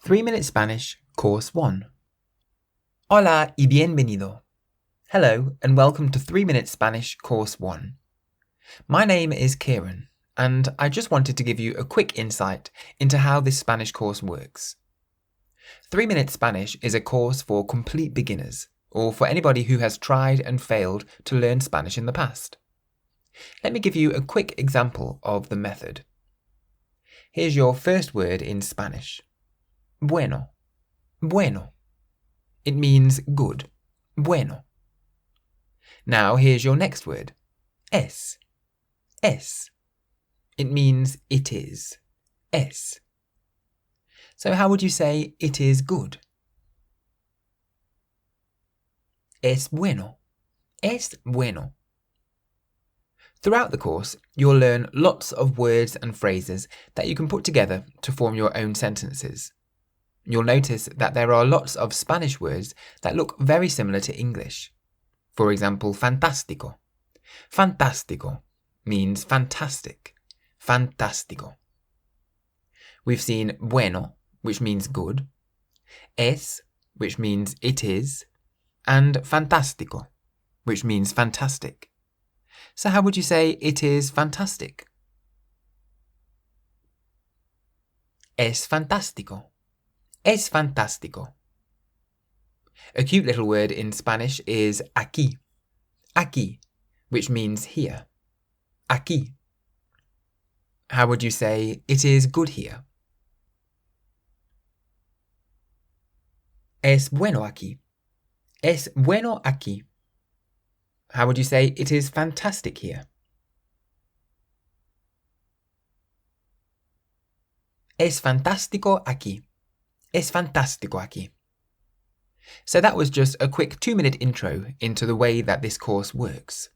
3-Minute Spanish, Course 1. Hola y bienvenido. Hello and welcome to 3-Minute Spanish, Course 1. My name is Kieran, and I just wanted to give you a quick insight into how this Spanish course works. 3-Minute Spanish is a course for complete beginners, or for anybody who has tried and failed to learn Spanish in the past. Let me give you a quick example of the method. Here's your first word in Spanish. Bueno. Bueno. It means good. Bueno. Now here's your next word. Es. Es. It means it is. Es. So how would you say it is good? Es bueno. Es bueno. Throughout the course, you'll learn lots of words and phrases that you can put together to form your own sentences. You'll notice that there are lots of Spanish words that look very similar to English. For example, fantástico. Fantástico means fantastic. Fantástico. We've seen bueno, which means good, es, which means it is, and fantástico, which means fantastic. So how would you say it is fantastic? Es fantástico. Es fantástico. A cute little word in Spanish is aquí. Aquí, which means here. Aquí. How would you say it is good here? Es bueno aquí. Es bueno aquí. How would you say it is fantastic here? Es fantástico aquí. Es fantástico aquí. So that was just a quick 2-minute intro into the way that this course works.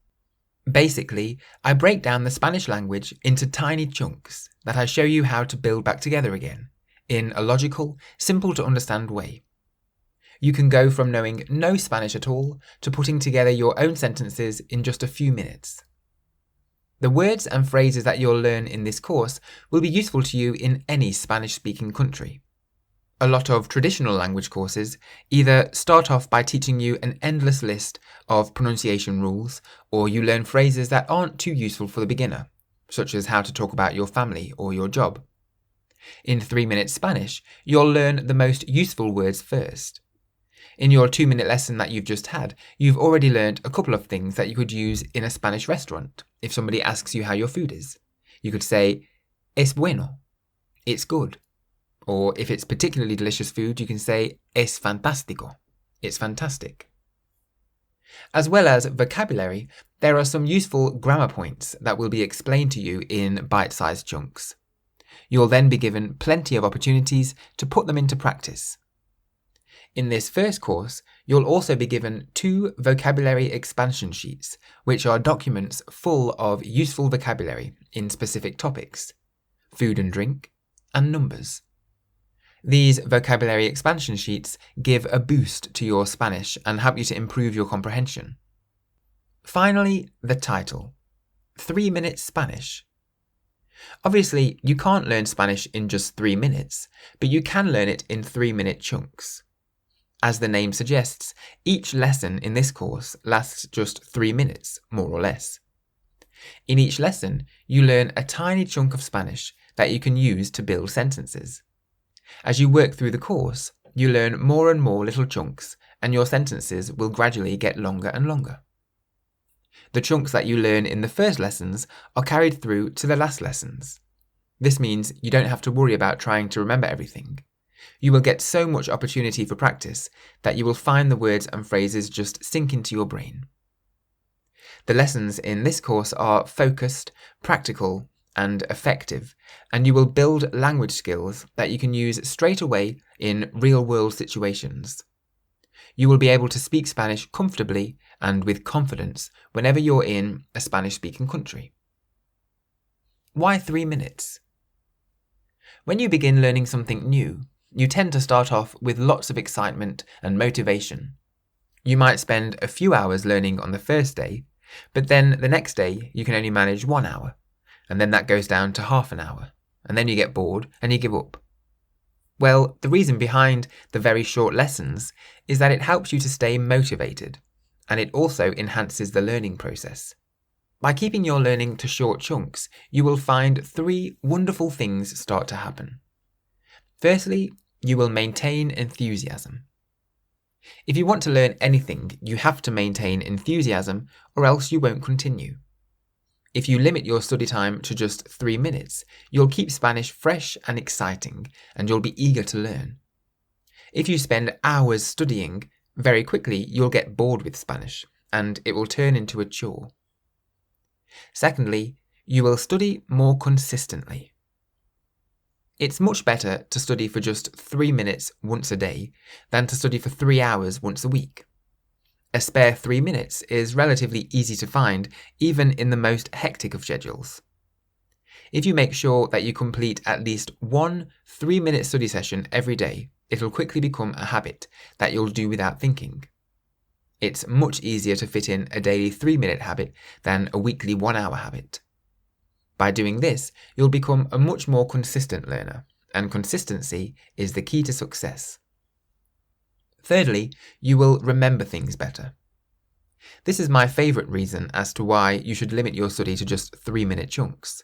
Basically, I break down the Spanish language into tiny chunks that I show you how to build back together again, in a logical, simple to understand way. You can go from knowing no Spanish at all to putting together your own sentences in just a few minutes. The words and phrases that you'll learn in this course will be useful to you in any Spanish-speaking country. A lot of traditional language courses either start off by teaching you an endless list of pronunciation rules, or you learn phrases that aren't too useful for the beginner, such as how to talk about your family or your job. In 3-Minute Spanish, you'll learn the most useful words first. In your 2-minute lesson that you've just had, you've already learned a couple of things that you could use in a Spanish restaurant if somebody asks you how your food is. You could say, es bueno, it's good. Or if it's particularly delicious food, you can say, es fantástico, it's fantastic. As well as vocabulary, there are some useful grammar points that will be explained to you in bite-sized chunks. You'll then be given plenty of opportunities to put them into practice. In this first course, you'll also be given 2 vocabulary expansion sheets, which are documents full of useful vocabulary in specific topics: food and drink, and numbers. These vocabulary expansion sheets give a boost to your Spanish and help you to improve your comprehension. Finally, the title: 3-Minute Spanish. Obviously, you can't learn Spanish in just 3 minutes, but you can learn it in 3-minute chunks. As the name suggests, each lesson in this course lasts just 3 minutes, more or less. In each lesson, you learn a tiny chunk of Spanish that you can use to build sentences. As you work through the course, you learn more and more little chunks, and your sentences will gradually get longer and longer. The chunks that you learn in the first lessons are carried through to the last lessons. This means you don't have to worry about trying to remember everything. You will get so much opportunity for practice that you will find the words and phrases just sink into your brain. The lessons in this course are focused, practical, and effective, and you will build language skills that you can use straight away in real-world situations. You will be able to speak Spanish comfortably and with confidence whenever you're in a Spanish-speaking country. Why 3 minutes? When you begin learning something new, you tend to start off with lots of excitement and motivation. You might spend a few hours learning on the first day, but then the next day you can only manage 1 hour, and then that goes down to half an hour, and then you get bored and you give up. Well, the reason behind the very short lessons is that it helps you to stay motivated, and it also enhances the learning process. By keeping your learning to short chunks, you will find 3 wonderful things start to happen. Firstly, you will maintain enthusiasm. If you want to learn anything, you have to maintain enthusiasm or else you won't continue. If you limit your study time to just 3 minutes, you'll keep Spanish fresh and exciting, and you'll be eager to learn. If you spend hours studying, very quickly you'll get bored with Spanish, and it will turn into a chore. Secondly, you will study more consistently. It's much better to study for just 3 minutes once a day than to study for 3 hours once a week. A spare 3 minutes is relatively easy to find, even in the most hectic of schedules. If you make sure that you complete at least one 3-minute study session every day, it'll quickly become a habit that you'll do without thinking. It's much easier to fit in a daily 3-minute habit than a weekly 1-hour habit. By doing this, you'll become a much more consistent learner, and consistency is the key to success. Thirdly, you will remember things better. This is my favourite reason as to why you should limit your study to just 3-minute chunks.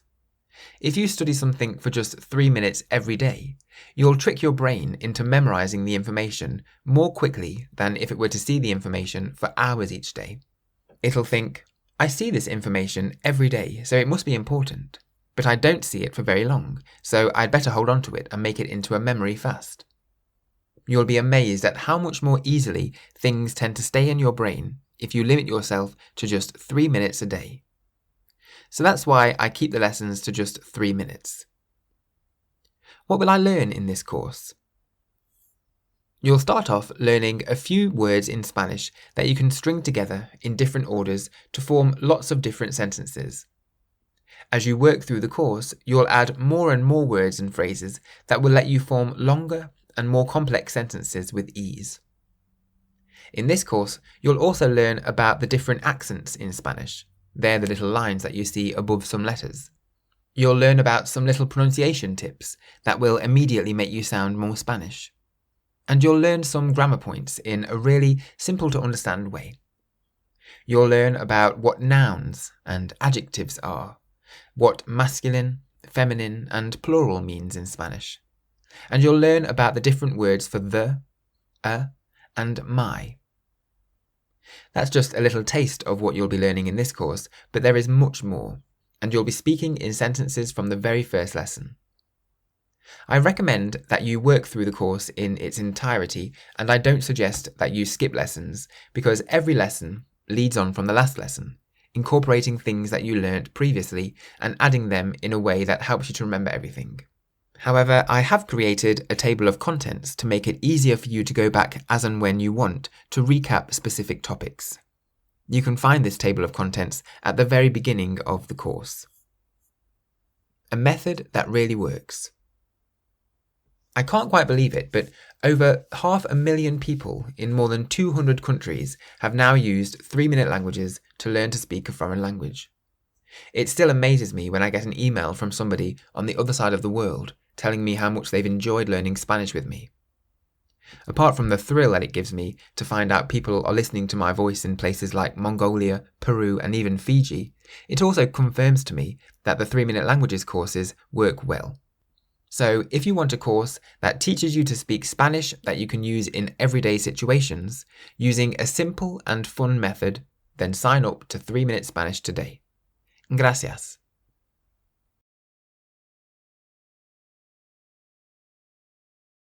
If you study something for just 3 minutes every day, you'll trick your brain into memorising the information more quickly than if it were to see the information for hours each day. It'll think, I see this information every day, so it must be important, but I don't see it for very long, so I'd better hold on to it and make it into a memory fast. You'll be amazed at how much more easily things tend to stay in your brain if you limit yourself to just 3 minutes a day. So that's why I keep the lessons to just 3 minutes. What will I learn in this course? You'll start off learning a few words in Spanish that you can string together in different orders to form lots of different sentences. As you work through the course, you'll add more and more words and phrases that will let you form longer and more complex sentences with ease. In this course, you'll also learn about the different accents in Spanish. They're the little lines that you see above some letters. You'll learn about some little pronunciation tips that will immediately make you sound more Spanish. And you'll learn some grammar points in a really simple to understand way. You'll learn about what nouns and adjectives are, what masculine, feminine, and plural means in Spanish. And you'll learn about the different words for the, a, and my. That's just a little taste of what you'll be learning in this course, but there is much more, and you'll be speaking in sentences from the very first lesson. I recommend that you work through the course in its entirety, and I don't suggest that you skip lessons, because every lesson leads on from the last lesson, incorporating things that you learnt previously and adding them in a way that helps you to remember everything. However, I have created a table of contents to make it easier for you to go back as and when you want to recap specific topics. You can find this table of contents at the very beginning of the course. A method that really works. I can't quite believe it, but over 500,000 people in more than 200 countries have now used 3-minute languages to learn to speak a foreign language. It still amazes me when I get an email from somebody on the other side of the world telling me how much they've enjoyed learning Spanish with me. Apart from the thrill that it gives me to find out people are listening to my voice in places like Mongolia, Peru, and even Fiji, it also confirms to me that the 3-minute languages courses work well. So if you want a course that teaches you to speak Spanish that you can use in everyday situations, using a simple and fun method, then sign up to 3-Minute Spanish today. Gracias.